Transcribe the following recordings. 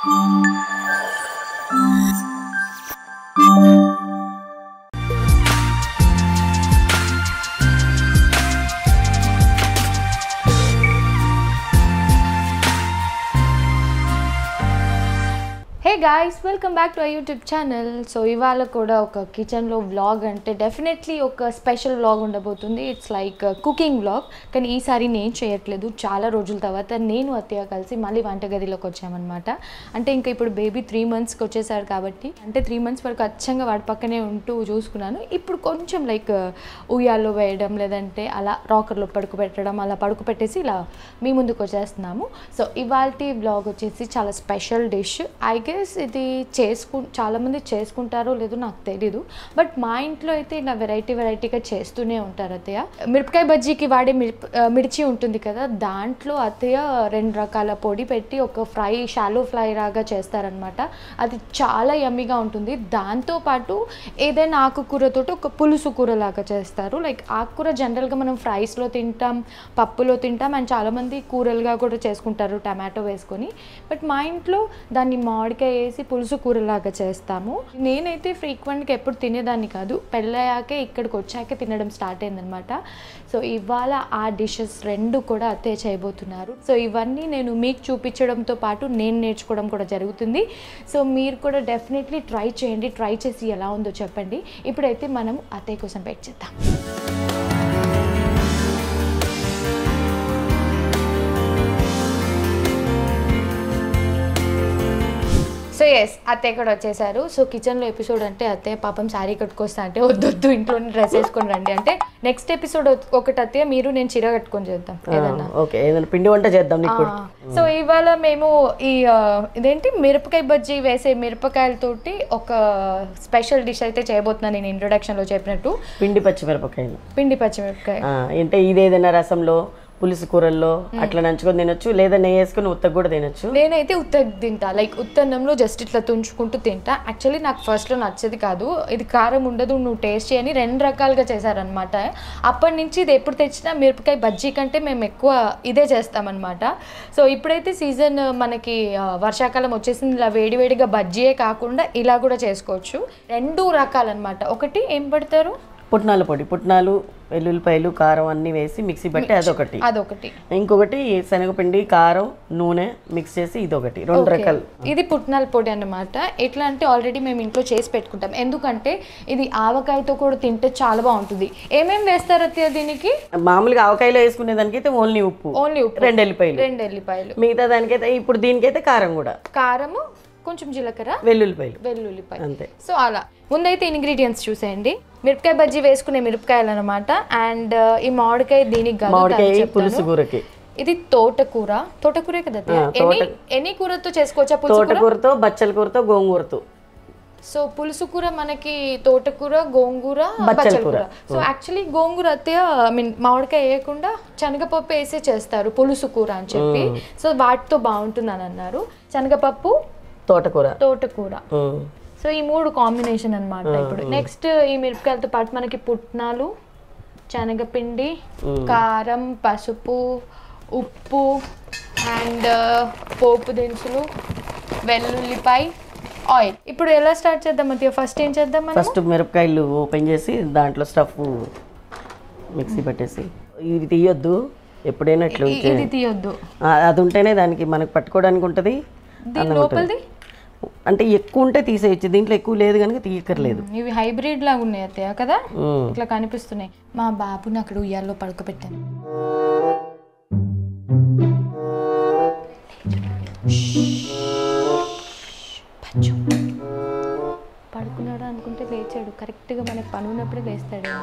Hey guys, welcome back to our YouTube channel. So ఇవాళ కూడా ఒక కిచెన్ లో వ్లాగ్ అంటే డెఫినెట్లీ ఒక స్పెషల్ వ్లాగ్ ఉండబోతుంది. It's like cooking vlog. కానీ ఈసారి నేను చేయట్లేదు. చాలా రోజుల తర్వాత నేను అత్తయ్య కలిసి మళ్ళీ వంటగదిలోకి వచ్చామన్నమాట. అంటే ఇంకా ఇప్పుడు బేబీ 3 monthsకి వచ్చేసారు కాబట్టి అంటే 3 months వరకు అచ్చంగా వాడి పక్కనే ఉంటూ చూసుకున్నాను. ఇప్పుడు కొంచెం లైక్ ఉయ్యాల్లో వేయడం లేదంటే అలా రాకర్లో పడుకోబెట్టడం అలా పడుకోబెట్టేసి ఇలా మీ ముందుకు వచ్చేస్తున్నాము. సో ఇవాల్టి వ్లాగ్ వచ్చేసి చాలా స్పెషల్ డిష్. ఐ గెస్ ఇది చాలామంది చేసుకుంటారో లేదో నాకు తెలీదు. బట్ మా ఇంట్లో అయితే ఇలా వెరైటీగా చేస్తూనే ఉంటారు అత్తయ్య. మిరపకాయ బజ్జీకి వాడే మిర్చి ఉంటుంది కదా, దాంట్లో అత్తయ్య 2 రకాల పొడి పెట్టి ఒక షాలో ఫ్రై లాగా చేస్తారనమాట. అది చాలా యమ్మీగా ఉంటుంది. దాంతోపాటు ఏదైనా ఆకుకూరతో ఒక పులుసు కూర లాగా చేస్తారు. లైక్ ఆకుకూర జనరల్గా మనం ఫ్రైస్లో తింటాం, పప్పులో తింటాం, అండ్ చాలామంది కూరలుగా కూడా చేసుకుంటారు టమాటో వేసుకొని. బట్ మా ఇంట్లో దాన్ని మామిడికాయ వేసి పులుసు కూరలాగా చేస్తాము. నేనైతే ఫ్రీక్వెంట్గా ఎప్పుడు తినేదాన్ని కాదు, పెళ్ళయ్యాకే ఇక్కడికి వచ్చాకే తినడం స్టార్ట్ అయిందనమాట. సో ఇవాళ ఆ డిషెస్ 2 కూడా అత్తయ్య చేయబోతున్నారు. సో ఇవన్నీ నేను మీకు చూపించడంతో పాటు నేను నేర్చుకోవడం కూడా జరుగుతుంది. సో మీరు కూడా డెఫినెట్లీ ట్రై చేయండి. ట్రై చేసి ఎలా ఉందో చెప్పండి. ఇప్పుడైతే మనం అత్తయ్య కోసం వెయిట్ చేద్దాం. సో ఎస్, అత్తయ్య కూడా వచ్చేసారు. సో కిచెన్లో ఎపిసోడ్ అంటే అత్తయ్య పాపం శారీ కట్టుకొస్తా అంటే వద్దొద్దు ఇంట్లోనే డ్రెస్ వేసుకొని రండి అంటే, నెక్స్ట్ ఎపిసోడ్ ఒకటి అత్తయ్య మీరు నేను చీర కట్టుకొని చేద్దాం ఏదైనా పిండి వంట చేద్దాం. సో ఇవాళ మేము ఇదేంటి మిరపకాయ బజ్జీ వేసే మిరపకాయలతోటి ఒక స్పెషల్ డిష్ అయితే చేయబోతున్నాను. నేను ఇంట్రొడక్షన్లో చెప్పినట్టు పిండి పచ్చిమిరపకాయ అంటే ఇది ఏదైనా రసంలో పులుసు కూరల్లో అట్లా నంచుకొని తినొచ్చు, లేదా నెయ్యి వేసుకొని ఉత్తకు కూడా తినొచ్చు. నేనైతే ఉత్తకు తింటా, లైక్ ఉత్తన్నంలో జస్ట్ ఇట్లా తుంచుకుంటూ తింటా. యాక్చువల్లీ నాకు ఫస్ట్లో నచ్చేది కాదు, ఇది కారం ఉండదు నువ్వు టేస్ట్ చేయని 2 రకాలుగా చేశారనమాట. అప్పటి నుంచి ఇది ఎప్పుడు తెచ్చినా మిరపకాయ బజ్జీ కంటే మేము ఎక్కువ ఇదే చేస్తామన్నమాట. సో ఇప్పుడైతే సీజన్ మనకి వర్షాకాలం వచ్చేసింది, ఇలా వేడివేడిగా బజ్జీయే కాకుండా ఇలా కూడా చేసుకోవచ్చు. 2 రకాలన్నమాట. ఒకటి ఏం పెడతారు, పుట్నాల పొడి, పుట్నాలు, వెల్లుల్లిపాయలు, కారం అన్ని వేసి మిక్సీ పట్టి అదొకటి. ఇంకొకటి శనగపిండి, కారం, నూనె మిక్స్ చేసి ఇదొకటి. 2 రకాలు. ఇది పుట్నాల పొడి అన్నమాట. ఎట్లా అంటే ఆల్రెడీ మేము ఇంట్లో చేసి పెట్టుకుంటాం, ఎందుకంటే ఇది ఆవకాయతో కూడా తింటే చాలా బాగుంటుంది. ఏమేమి వేస్తారు అత్తయ్య దీనికి? మామూలుగా ఆవకాయలో వేసుకునే దానికైతే ఓన్లీ ఉప్పు, 2 ఎల్లిపాయలు. మిగతా దానికైతే ఇప్పుడు దీనికైతే కారం కూడా, కారము, కొంచెం జీలకర్ర, వెల్లుల్లిపాయలు అంతే. సో అలా ముందైతే ఇంగ్రీడియంట్స్ చూసేయండి. మిరపకాయ బజ్జీ వేసుకునే మిరపకాయలు అనమాట. అండ్ ఈ మామిడికాయ దీనికి పులుసు కూరకి. ఇది తోటకూరే కదా, ఎనీ కూరతో చేసుకోవచ్చా? తోటకూరతో, బచ్చల కూరతో, గోంగూరతో. సో పులుసు కూర మనకి తోటకూర, గోంగూర, బచ్చల కూర. సో యాక్చువల్లీ గోంగూర అత్తయ్య మామిడికాయ వేయకుండా శనగపప్పు వేసే చేస్తారు పులుసు కూర అని చెప్పి. సో వాటితో బాగుంటుంది అని అన్నారు. శనగపప్పు, తోటకూర. సో ఈ 3 కాంబినేషన్ అనమాట. ఇప్పుడు నెక్స్ట్ ఈ మిరపకాయలతో పాటు మనకి పుట్నాలు, శనగపిండి, కారం, పసుపు, ఉప్పు అండ్ పోపు దినుసులు, వెల్లుల్లిపాయ, ఆయిల్. ఇప్పుడు ఎలా స్టార్ట్ చేద్దాం అత్తయ్య? ఫస్ట్ ఏం చేద్దాం? ఫస్ట్ మిరపకాయలు ఓపెన్ చేసి దాంట్లో స్టఫ్ మిక్సీ పెట్టేసి, ఇది తీయొద్దు ఎప్పుడైనా, ఇది తీయొద్దు, అది ఉంటేనే దానికి మనకు పట్టుకోవడానికి ఉంటుంది. అంటే ఎక్కువ ఉంటే తీసేయచ్చు, దీంట్లో ఎక్కువ లేదు కనుక తీయక్కర్లేదు. ఇవి హైబ్రిడ్ లాగా ఉన్నాయి అత్తయ్య కదా, ఇట్లా కనిపిస్తున్నాయి. మా బాబుని అక్కడ ఉయ్యాల్లో పడుకోబెట్టాను. పడుకున్నాడు అనుకుంటే లేచాడు, కరెక్ట్గా మనకి పని ఉన్నప్పుడే లేస్తాడు.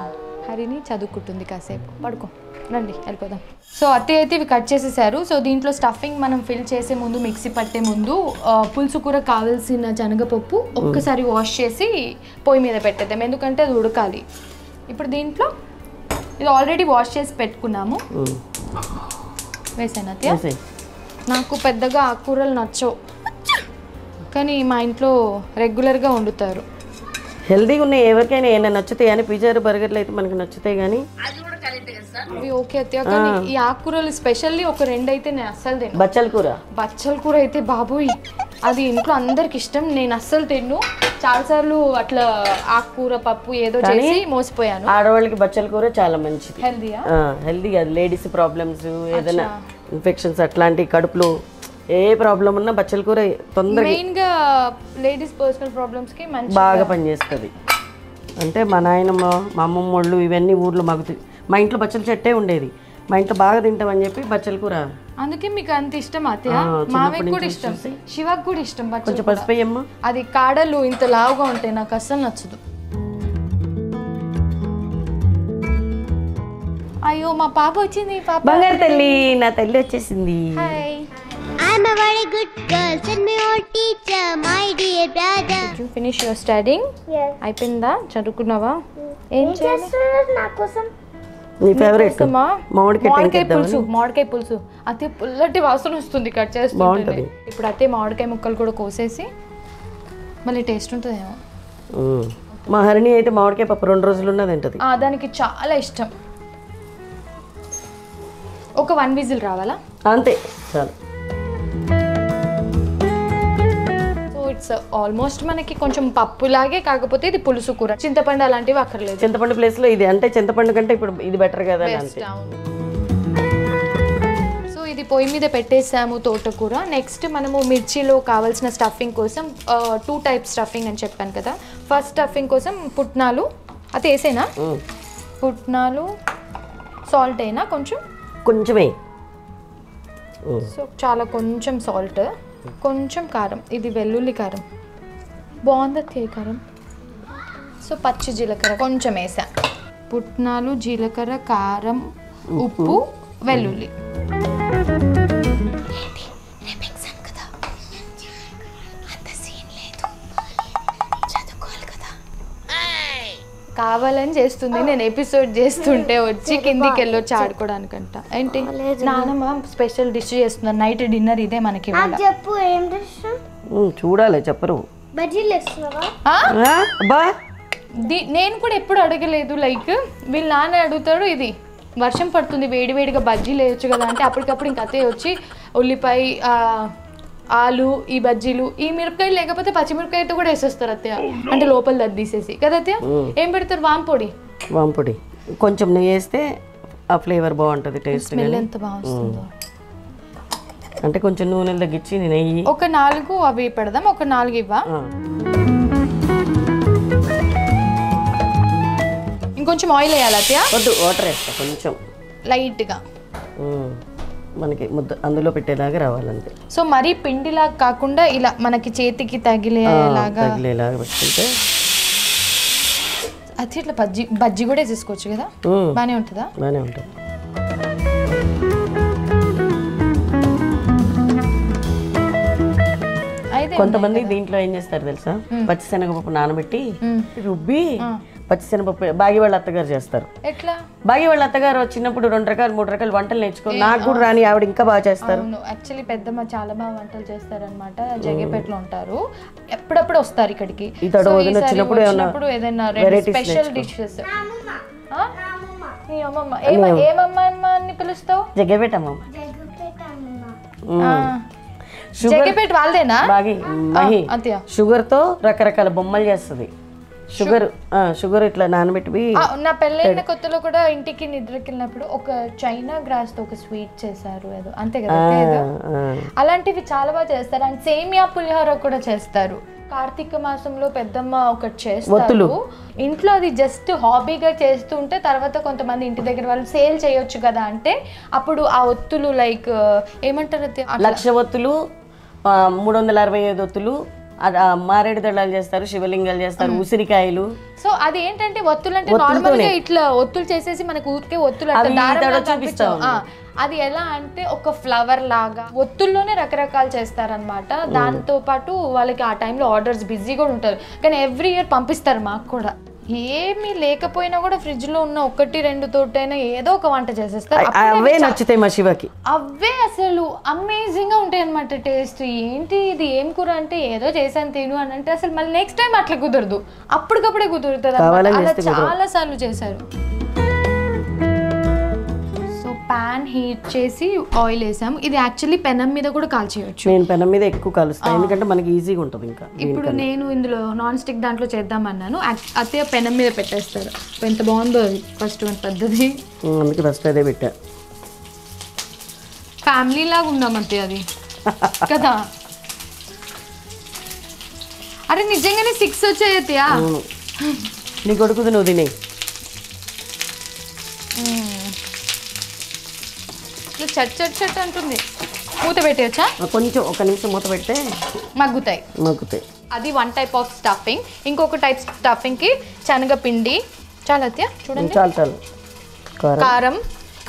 హరిని చదువుకుంటుంది, కాసేపు పడుకో, రండి వెళ్ళిపోదాం. సో అత్తయ్య అయితే ఇవి కట్ చేసేసారు. సో దీంట్లో స్టఫింగ్ మనం ఫిల్ చేసే ముందు, మిక్సీ పట్టే ముందు పులుసు కూర కావాల్సిన శనగపప్పు ఒక్కసారి వాష్ చేసి పొయ్యి మీద పెట్టేద్దాం, ఎందుకంటే అది ఉడకాలి. ఇప్పుడు దీంట్లో ఇది ఆల్రెడీ వాష్ చేసి పెట్టుకున్నాము. వేసాను అత్తయ్య. నాకు పెద్దగా ఆకుకూరలు నచ్చవు, కానీ మా ఇంట్లో రెగ్యులర్గా వండుతారు. హెల్దీగా ఉన్నాయి, ఎవరికైనా ఏమైనా నచ్చుతాయి అని. పిజ్జా, బర్గర్లు అయితే మనకి నచ్చుతాయి కానీ అవి ఓకే అత్తయ్య, కానీ ఈ ఆకుకూరలు స్పెషల్లీ ఒక 2 అయితే నేను అస్సలు తిను. బచ్చల కూర అయితే బాబోయ్ అది ఇంట్లో అందరికి ఇష్టం. నేను అస్సలు తిన్ను, చాలాసార్లు అట్లా ఆకుకూర పప్పు ఏదో చేసి మోసిపోయాను. ఆడవాళ్ళకి బచ్చల కూర చాలా మంచిది, హెల్దీ. అది లేడీస్ ప్రాబ్లమ్స్ ఏదైనా ఇన్ఫెక్షన్స్ అట్లాంటి కడుపులో ఏ ప్రాబ్లం ఉన్నా బచ్చల కూర తొందరగా మెయిన్గా లేడీస్ పర్సనల్ ప్రాబ్లమ్స్కి మంచి బాగా పనిచేస్తుంది. అంటే మా నాయనమ్మ మా అమ్మమ్మ వాళ్ళు ఇవన్నీ ఊర్లో మాకు మా ఇంట్లో బచ్చల చెట్టే ఉండేది, మా ఇంట్లో బాగా తింటామని చెప్పి బచ్చల కూర. అందుకే మీకు అంత ఇష్టం అత్తయ్య? మామయ్యకి కూడా ఇష్టం, శివకు కూడా ఇష్టం. కొంచెం పసిపోయమ్మ, అది కాడలు ఇంత లావుగా ఉంటాయి, నాకు అస్సలు నచ్చదు. అయ్యో మా పాప వచ్చింది. పాప బంగారు తల్లి, నా తల్లి వచ్చేసింది. I'm a very good girl. Send me your teacher, my dear brother. Did you finish your studying? Yes. అయిపోయిందా? చదువుకున్నావా? ఏం చేస్తున్నారు నా కోసం? నీ ఫేవరెట్ మామిడికాయ పులుసు. మామిడికాయ పులుసు అతే పుల్లటి వాసన వస్తుంది కట్ చేస్తుంటే. ఇప్పుడు అతే మామిడికాయ ముక్కలు కూడా కోసేసి మళ్ళీ టేస్ట్ ఉంటుందేమో. మా హరిణి అయితే మామిడికాయ పప్పు 2 రోజులు ఉన్నది తింటది, దానికి చాలా ఇష్టం. ఒక 1 విజిల్ రావాలా? అంతే చాలు. ఇట్స్ ఆల్మోస్ట్ మనకి కొంచెం పప్పులాగే, కాకపోతే ఇది పులుసు కూర. చింతపండు అలాంటివి అక్కర్లేదు. చింతపండు ప్లేస్ లో ఇది, అంటే చింతపండు కంటే ఇప్పుడు ఇది బెటర్ కదా. సో ఇది పొయ్యి మీద పెట్టేసాము తోటకూర. నెక్స్ట్ మనము మిర్చిలో కావాల్సిన స్టఫింగ్ కోసం 2 టైప్స్ స్టఫింగ్ అని చెప్పాను కదా. ఫస్ట్ స్టఫింగ్ కోసం పుట్నాలు, అది వేసేనా? పుట్నాలు సాల్ట్ అయినా కొంచెమే, సో చాలా కొంచెం సాల్ట్, కొంచెం కారం. ఇది వెల్లుల్లి కారం, బాగుంది కారం. సో పచ్చి జీలకర్ర కొంచెం వేసా. పుట్నాలు, జీలకర్ర, కారం, ఉప్పు, వెల్లుల్లి. కావాలని చేస్తుంది, నేను ఎపిసోడ్ చేస్తుంటే వచ్చి కిందికి వెళ్ళొచ్చి ఆడుకోవడానికంట. ఏంటి నానమ్మ స్పెషల్ డిష్ చేస్తున్నారు, నైట్ డిన్నర్ ఇదే మనకి. చెప్పు ఏం డిష్? చూడాలి, చెప్పరు. బజ్జీలు వేస్తున్నావా? నేను కూడా ఎప్పుడు అడగలేదు. లైక్ వీళ్ళ నాన్న అడుగుతాడు, ఇది వర్షం పడుతుంది వేడివేడిగా బజ్జీలు వేయచ్చు కదా అంటే అప్పటికప్పుడు ఇంక అతే వచ్చి ఉల్లిపాయ, ఆలు, ఈ బజ్జీలు, ఈ మిరపకాయలు లేకపోతే పచ్చిమిరపకాయతో కూడా వేసేస్తారు అత్తయ్య, అంటే లోపల దద్ది తీసేసి కదా అత్తయ్య. ఏం పెడతారు? వాంపొడి కొంచెం నెయ్యి వేస్తే ఆ ఫ్లేవర్ బాగుంటుంది, టేస్ట్ ఎంత బాగుంటుందో. అంటే కొంచెం నూనెలు తగ్గించి నెయ్యి ఒక 4 అవి పెడదాం, ఒక 4 ఇవ్వ. ఇంకొంచెం ఆయిల్ వేయాలి అత్తయ్య? వద్దు, వాటర్ వేస్తా కొంచెం లైట్గా, మనకి ముద్ద అందులో పెట్టేలాగా రావాలంతే. సో మరీ పిండిలాగా కాకుండా ఇలా మనకి చేతికి తగిలేలాగా పెట్టుకుంటే అది ఇట్లా బజ్జీ కూడా వేసేసుకోవచ్చు కదా. బాగానే ఉంటుందా? బాగానే ఉంటుంది. కొంతమంది దీంట్లో ఏం చేస్తారు తెలుసా, పచ్చిశనగపప్పు నానబెట్టి రుబ్బి పచ్చిశనగపప్పు బాగి వాళ్ళ అత్తగారు చేస్తారు. ఎట్లా? బాగి వాళ్ళ అత్తగారు చిన్నప్పుడు 2 రకాలు 3 రకాల వంటలు నేర్చుకుని, నాకు కూడా రాని ఆవిడ ఇంకా బాగా చేస్తారు. యాక్చువల్లీ పెద్దమ్మ చాలా బాగా వంటలు చేస్తారనమాట, జగ్గేపేటలో ఉంటారు. ఎప్పుడప్పుడు వస్తారు ఇక్కడికి. వచ్చినప్పుడు ఏదైనా స్పెషల్ డిషెస్. ఏమమ్మా అని పిలుస్తావు? జగ్గేపేట అమ్మమ్మ. జగ్గేపేట వాళ్ళదేనా? షుగర్ తో రకరకాల బొమ్మలు చేస్తుంది. షుగర్ ఇట్లా నానబెట్టి. నా పెళ్ళైన కొత్తలో కూడా ఇంటికి నిద్రకి వెళ్ళినప్పుడు ఒక చైనా గ్రాస్ తో ఒక స్వీట్ చేశారు, ఏదో అంతే కదా. అలాంటివి చాలా బాగా చేస్తారు. అండ్ సేమియా పులిహోర కూడా చేస్తారు. కార్తీక మాసంలో పెద్దమ్మ ఒకటి చేస్తారు ఇంట్లో. అది జస్ట్ హాబీగా చేస్తూ ఉంటే తర్వాత కొంతమంది ఇంటి దగ్గర వాళ్ళు సేల్ చేయొచ్చు కదా అంటే అప్పుడు ఆ ఒత్తులు లైక్ ఏమంటారు, 1,00,000 ఒత్తులు, 365 ఒత్తులు, మారేడు దళాలు చేస్తారు, శివలింగాలు చేస్తారు, ఉసిరికాయలు. సో అది ఏంటంటే ఒత్తులు అంటే నార్మల్ గా ఇట్లా ఒత్తులు చేసేసి మనకు ఊరికే ఒత్తులు చూపిస్తాం. అది ఎలా అంటే ఒక ఫ్లవర్ లాగా ఒత్తుల్లోనే రకరకాలు చేస్తారనమాట. దాంతో పాటు వాళ్ళకి ఆ టైంలో ఆర్డర్స్ బిజీ కూడా ఉంటారు, కానీ ఎవ్రీ ఇయర్ పంపిస్తారు మాకు కూడా. ఏమీ లేకపోయినా కూడా ఫ్రిడ్జ్ లో ఉన్న 1-2 తోటైనా ఏదో ఒక వంట చేసేస్తారు. అవే నచ్చుతాయి మా శివకి. అవే అసలు అమేజింగ్ గా ఉంటాయి అనమాట టేస్ట్. ఏంటి ఇది ఏం కూర అంటే ఏదో చేశాను తిను అని అంటే అసలు మళ్ళీ నెక్స్ట్ టైం అట్లా కుదరదు, అప్పటికప్పుడే కుదురుతుంది. అలా చాలా సార్లు చేశారు. సో ప్యాన్ ప్యాన్ హీట్ చేసి ఆయిల్ వేసాము. ఇది యాక్చువల్లీ పెనం మీద కూడా కాల్చేయచ్చు. నేను పెనం మీద ఎక్కువ కాలుస్తాను ఎందుకంటే మనకి ఈజీగా ఉంటుంది. ఇంకా ఇప్పుడు నేను ఇందులో నాన్ స్టిక్ దాంట్లో చేద్దామన్నాను, అత్తయ్య పెనం మీద పెట్టేస్తారు. ఎంత బాగుందో అది ఫస్ట్ పద్ధతి. అందుకే ఫస్ట్ అదే పెట్టా. ఫ్యామిలీ లాగా ఉందాం అంతే అది కదా. అరే నిజంగానే 6 వచ్చాయి అత్తయ్య. నీ కొడుకుది నువ్వు తినే. చట్ చట్ చట్ అంటుంది. మూత పెట్టేయచ్చా? కొంచెం ఒక నిమిషం మూత పెడితే మగ్గుతాయి. అది 1 టైప్ ఆఫ్ స్టఫింగ్. ఇంకొక టైప్ స్టఫింగ్కి శనగపిండి. చాలా అత్తయ్య చూడండి. చాలు. కారం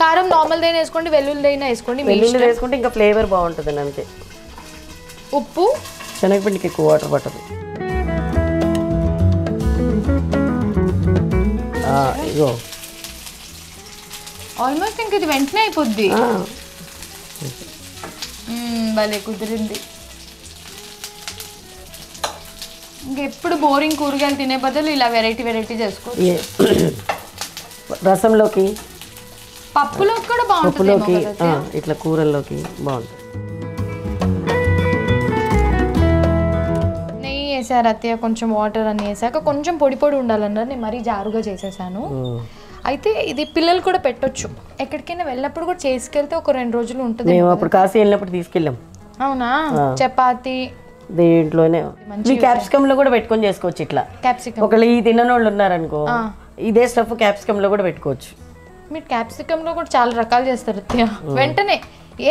కారం నార్మల్దైనా వేసుకోండి, వెల్లుల్లిదైనా వేసుకోండి. వెల్లుల్లి వేసుకుంటే ఇంకా ఫ్లేవర్ బాగుంటుంది అంతే. ఉప్పు, శనగపిండికి ఎక్కువ వాటర్ పట్టదు. ఇగో ఆల్మోస్ట్ ఇంక ఇది వెంటనే అయిపోద్ది. భలే కుదిరింది. ఇంకెప్పుడు బోరింగ్ కూరగాయలు తినే బదులు ఇలా వెరైటీ చేసుకోవచ్చు. రసంలోకి, పప్పులోకి కూడా బాగుంటుంది. ఇట్లా కూరల్లోకి బాగుంటుంది. నెయ్యి వేసారు అత్తయ్య, కొంచెం వాటర్ అన్ని వేసాక కొంచెం పొడి పొడి ఉండాలన్నారు. నేను మరీ జారుగా చేసేసాను. అయితే ఇది పిల్లలు కూడా పెట్టొచ్చు. ఎక్కడికైనా వెళ్ళినప్పుడు కూడా చేసుకెళ్తే ఒక 2 రోజులు ఉంటుంది. మేము అప్పుడు కాశీ వెళ్ళినప్పుడు తీసుకెళ్ళాం. అవునా? చపాతి దీంట్లోనే క్యాప్సికమ్ లో కూడా పెట్టుకొని చేసుకోవచ్చు. ఇట్లా క్యాప్సికమ్ ఒకళ్ళు ఈ తినని వాళ్ళు ఉన్నారనుకో, ఇదే స్టఫ్ క్యాప్సికమ్ లో కూడా పెట్టుకోవచ్చు. మీరు క్యాప్సికమ్ లో కూడా చాలా రకాలు చేస్తారు అత్తయ్య. వెంటనే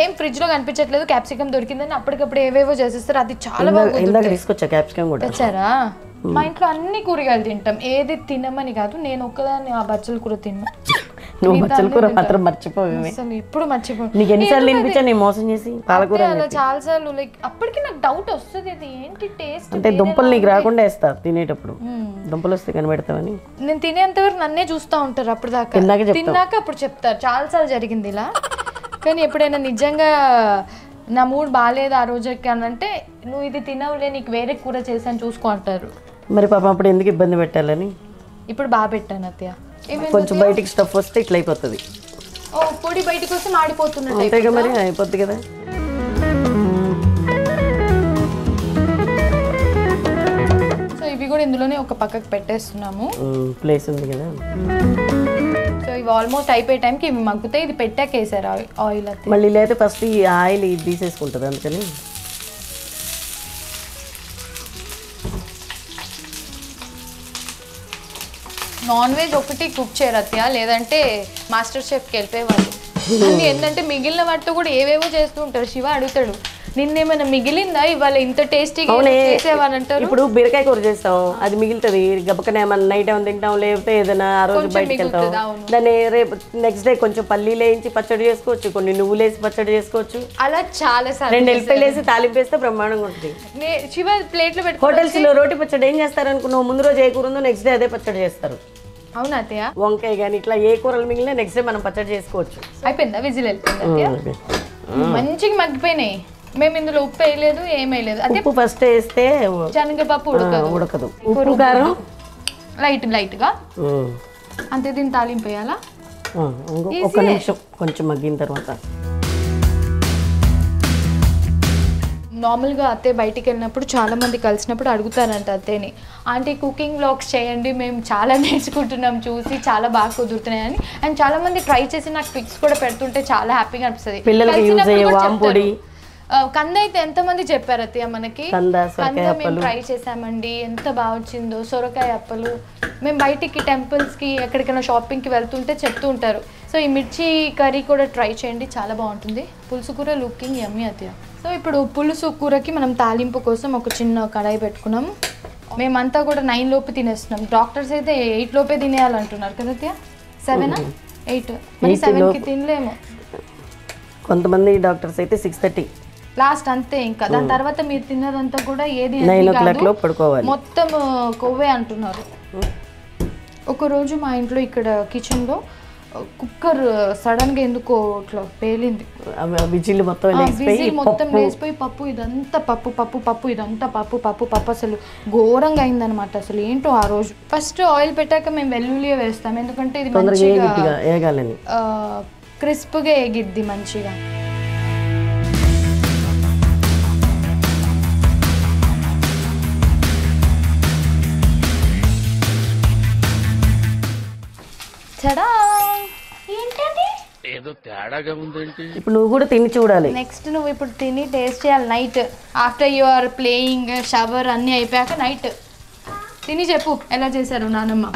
ఏం ఫ్రిడ్జ్ లో కనిపించట్లేదు, క్యాప్సికమ్ దొరికిందని అప్పటికప్పుడు ఏవేవో చేసేస్తారు. అది చాలా బాగా తీసుకొచ్చా. క్యాప్సికమ్ కూడా తెచ్చారా? మా ఇంట్లో అన్ని కూరగాయలు తింటాం, ఏది తినమని కాదు. నేను ఒక్కదాన్ని ఆ బచ్చల కూర తిన్నా. నువ్వు బచ్చల కూర మాత్రం మర్చిపోయి అసలు ఎప్పుడు మర్చిపోయి. నీకు ఎన్నిసార్లు తినిపించా నేను మోసం చేసి పాలకూర అలా చాలా సార్లు. లైక్ అప్పటికి నాకు డౌట్ వస్తుంది, అది ఏంటి టేస్ట్ అంటే దుంపలు నీకు రాకుండా వేస్తా తినేటప్పుడు. దుంపలు వస్తే కనిపెడతావని నేను తినేంత వరకు నన్నే చూస్తూ ఉంటారు. అప్పుడు దాకా తిన్నాక అప్పుడు చెప్తారు. చాలా సార్లు జరిగింది ఇలా. కానీ ఎప్పుడైనా నిజంగా నా మూడ్ బాగాలేదు ఆ రోజుకి అని అంటే, నువ్వు ఇది తినవులే, నీకు వేరే కూర చేసాను చూసుకో అంటారు. మరి పాపం అప్పుడు ఎందుకు ఇబ్బంది పెట్టాలని ఇప్పుడు బాగా పెట్టాను అత్తయ్య. కొంచెం బయటికి స్టఫ్ వస్తే ఇట్లా అయిపోతుంది. ఓ పొడి బయటకు వస్తే మాడిపోతున్నట్టు. అంతేగా మరి అయిపోద్ది కదా. సో ఇవి కూడా ఇందులోనే ఒక పక్కకు పెట్టేస్తున్నాము. ప్లేస్ ఉంది కదా. సో ఇవి ఆల్మోస్ట్ అయిపోయే టైంకి ఇవి మగ్గుతాయి. ఇది పెట్టాక వేసారు ఆయిల్. మళ్ళీ లేదా ఫస్ట్ ఈ ఆయిల్ ఇది తీసేసుకుంటుంది. అందుకని నాన్ వెజ్ ఒకటి కుక్ చేయరు అత్తయ్య, లేదంటే మాస్టర్ షెఫ్కి వెళ్ళిపోయేవాళ్ళు. అన్ని ఏంటంటే మిగిలిన వాటితో కూడా ఏవేవో చేస్తూ ఉంటారు. శివ అడుగుతాడు, నిన్నేమైనా మిగిలిందా ఇవాళ ఇంత టేస్టీగా చేసేవాని అంటారు. ఇప్పుడు బీరకాయ కూర చేస్తాం, అది మిగులుతుంది. గబకనే ఏమన్నా నైట్ ఏమైనా తింటాం, లేకపోతే ఏదైనా ఆ రోజు బయటకు వెళ్తాం, దాన్ని రేపు నెక్స్ట్ డే కొంచెం పల్లీలు వేయించి పచ్చడి చేసుకోవచ్చు, కొన్ని నువ్వులు వేసి పచ్చడి చేసుకోవచ్చు. అలా చాలా 2 ఎల్లిపాయలు వేసి తాలింపు వేస్తే బ్రహ్మాండంగా ఉంటుంది. శివ ప్లేట్లో పెట్టి హోటల్స్ లో రోటి పచ్చడి ఏం చేస్తారు అనుకున్నావు, ముందు రోజు ఏ కూర ఉందో నెక్స్ట్ డే అదే పచ్చడి చేస్తారు. అవునా అత్తయ్య? వంకాయ కానీ ఇట్లా ఏ కూరలు మిగిలినా నెక్స్ట్ డే మనం పచ్చడి చేసుకోవచ్చు. అయిపోయిందా? విజిల్ వెళ్ళిపోయింది. మంచిగా మగ్గిపోయినాయి. మేము ఇందులో ఉప్పు వేయలేదు, ఏం వేయలేదు. అదే ఉప్పు ఫస్ట్ వేస్తే శనగపప్పు ఉడకదు. ఉప్పు కారం లైట్ గా అంతే. దీన్ని తాలింపు వేయాలా? ఒక నిమిషం కొంచెం మగ్గిన తర్వాత. నార్మల్గా అత్తయ్య బయటికి వెళ్ళినప్పుడు చాలా మంది కలిసినప్పుడు అడుగుతారంట అత్తయ్యని, ఆంటీ కుకింగ్ వ్లాగ్స్ చేయండి, మేము చాలా నేర్చుకుంటున్నాం చూసి, చాలా బాగా కుదురుతున్నాయని. అండ్ చాలా మంది ట్రై చేసి నాకు పిక్స్ కూడా పెడుతుంటే చాలా హ్యాపీగా అనిపిస్తుంది. కంద అయితే ఎంతమంది చెప్పారు అత్తయ్య మనకి, కంద మేము ట్రై చేసామండి, ఎంత బాగా వచ్చిందో. సొరకాయ అప్పలు మేము బయటికి టెంపుల్స్కి ఎక్కడికైనా షాపింగ్కి వెళ్తుంటే చెప్తూ ఉంటారు. సో ఈ మిర్చి కర్రీ కూడా ట్రై చేయండి, చాలా బాగుంటుంది. పులుసు కూర లుకింగ్ యమ్మీ అత్తయ్య. సో ఇప్పుడు పులుసు కూరకి మనం తాలింపు కోసం ఒక చిన్న కడాయి పెట్టుకున్నాం. మేమంతా కూడా 9 లోపు తినేస్తున్నాం. డాక్టర్స్ అయితే 8 లోపే తినేయాలంటున్నారు కదా అత్తయ్య. 7 8 మరి 7కి తినలేము. కొంతమంది డాక్టర్స్ అయితే 6:30 లాస్ట్ అంతే. ఇంకా దాని తర్వాత మీరు తిన్నదంతా కూడా ఏది 9 o'clock పడుకోవాలి, మొత్తం కొవ్వే అంటున్నారు. ఒకరోజు మా ఇంట్లో ఇక్కడ కిచెన్లో కుక్కర్ సడన్గా ఎందుకో ఇట్లా పేలింది. విజిల్ మొత్తం లేసిపోయి పప్పు ఇదంతా పప్పు ఇదంతా పప్పు అసలు ఘోరంగా అయిందనమాట. అసలు ఏంటో ఆ రోజు. ఫస్ట్ ఆయిల్ పెట్టాక మేము వెల్లుల్లి వేస్తాం, ఎందుకంటే ఇది మంచిగా క్రిస్ప్గా ఎగిద్ది మంచిగా. చడా ఏంటండి ఏదో తేడాగా ఉందేంటి? ఇప్పుడు నువ్వు కూడా తిని చూడాలి. నెక్స్ట్ నువ్వు ఇప్పుడు తిని టేస్ట్ చేయాలి night after your playing shower అన్నీ అయిపోయాక నైట్ తిని చెప్పు ఎలా చేశారు నానమ్మ.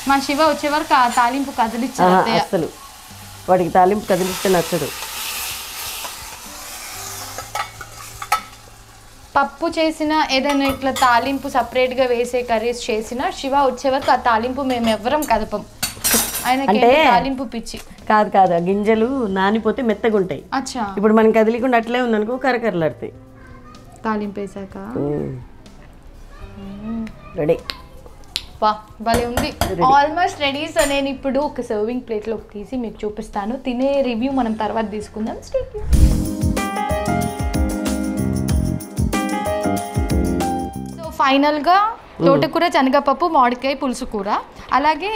మా శివ వచ్చే వరకు ఆ తాలింపు కదిలిచ్చారు అసలు వాడికి తాలింపు కదిలిస్తే నచ్చదు. పప్పు చేసిన ఏదైనా ఇట్లా తాలింపు సపరేట్గా వేసే కర్రీస్ చేసినా శివ వచ్చే వరకు ఆ తాలింపు మేము ఎవ్వరం కదపం. ఆయనకి తాలింపు పిచ్చి. కాదు ఆ గింజలు నానిపోతే మెత్తగా ఉంటాయి. అచ్చా ఇప్పుడు మనం కదిలికుండా అట్లే ఉందనుకో కరకరలాడతాయి. తాలింపు వేసాక రెడీ. వా భలే ఉంది. Almost ready. సో నేను ఇప్పుడు ఒక సర్వింగ్ ప్లేట్లోకి తీసి మీకు చూపిస్తాను. తినే రివ్యూ మనం తర్వాత తీసుకుందాం. సో ఫైనల్గా తోటకూర, శనగపప్పు, మామిడికాయ పులుసు కూర, అలాగే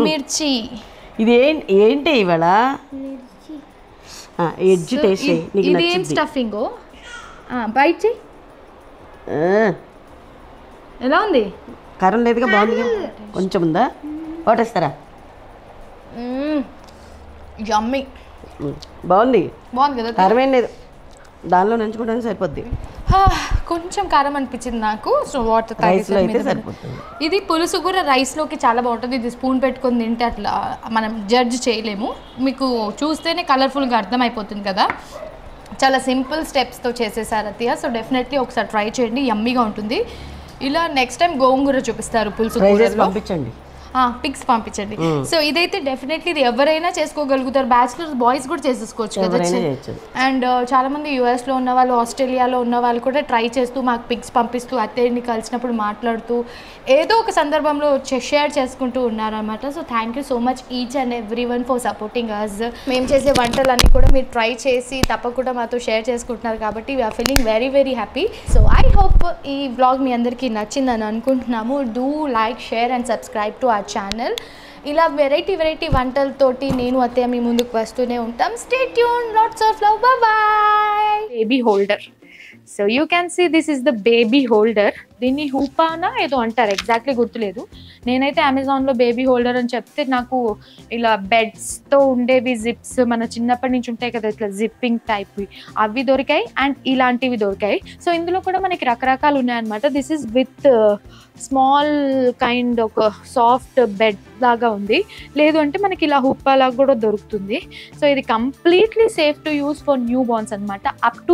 మిర్చి. ఇది ఏంటి ఇవాళ ఎడ్జ్ టేస్ట్. ఇది ఏం స్టఫింగ్ బైట్ చెయ్యి. ఎలా ఉంది? కారం లేదుగా, బాగుంది. కొంచెం ఉందా? వాటేస్తారా? యమ్మీ. బాగుంది కదా? కారం ఏం లేదు, దానిలో నంచుకోవడానికి సరిపోద్ది. కొంచెం కారం అనిపించింది నాకు. సో వాటర్ రైస్లో అయితే సరిపోతుంది. ఇది పులుసు కూడా రైస్లోకి చాలా బాగుంటుంది. ఇది స్పూన్ పెట్టుకొని తింటే అట్లా మనం జడ్జ్ చేయలేము. మీకు చూస్తేనే కలర్ఫుల్గా అర్థమైపోతుంది కదా. చాలా సింపుల్ స్టెప్స్తో చేసేసారు అత్తయ్య. సో డెఫినెట్లీ ఒకసారి ట్రై చేయండి, యమ్మీగా ఉంటుంది. ఇలా నెక్స్ట్ టైం గోంగూర చూపిస్తారు పులుసు కూరలో. పంపించండి, పిక్స్ పంపించండి. సో ఇదైతే డెఫినెట్లీ ఇది ఎవరైనా చేసుకోగలుగుతారు. బ్యాచిలర్స్ బాయ్స్ కూడా చేసేసుకోవచ్చు కదా. అండ్ చాలా మంది యూఎస్లో ఉన్న వాళ్ళు, ఆస్ట్రేలియాలో ఉన్న వాళ్ళు కూడా ట్రై చేస్తూ మాకు పిక్స్ పంపిస్తూ అత్తయ్యని కలిసినప్పుడు మాట్లాడుతూ ఏదో ఒక సందర్భంలో షేర్ చేసుకుంటూ ఉన్నారనమాట. So thank you so much each and every one for supporting us. మేము చేసే వంటలన్నీ కూడా మీరు ట్రై చేసి తప్పకుండా మాతో షేర్ చేసుకుంటున్నారు కాబట్టి we are feeling very very happy. So I hope ఈ వ్లాగ్ మీ అందరికీ నచ్చిందని అనుకుంటున్నాము. Do like, share and subscribe to our channel. ఇలా వెరైటీ వంటలతోటి నేను అత్తయ్య మీ ముందుకు వస్తూనే ఉంటాం. Stay tune, lots of love, bye bye. Baby holder. So you can see this is the baby holder. దీన్ని హూపానా ఏదో అంటారు, ఎగ్జాక్ట్లీ గుర్తులేదు. నేనైతే అమెజాన్లో బేబీ హోల్డర్ అని చెప్తే నాకు ఇలా బెడ్స్తో ఉండేవి జిప్స్ మన చిన్నప్పటి నుంచి ఉంటాయి కదా ఇట్లా జిప్పింగ్ టైప్వి, అవి దొరికాయి అండ్ ఇలాంటివి దొరికాయి. సో ఇందులో కూడా మనకి రకరకాలు ఉన్నాయన్నమాట. This is with small kind ఒక సాఫ్ట్ బెడ్ లాగా ఉంది. లేదు అంటే మనకి ఇలా హుప్పా లాగా కూడా దొరుకుతుంది. సో ఇది completely safe to use for newborns అనమాట. Up to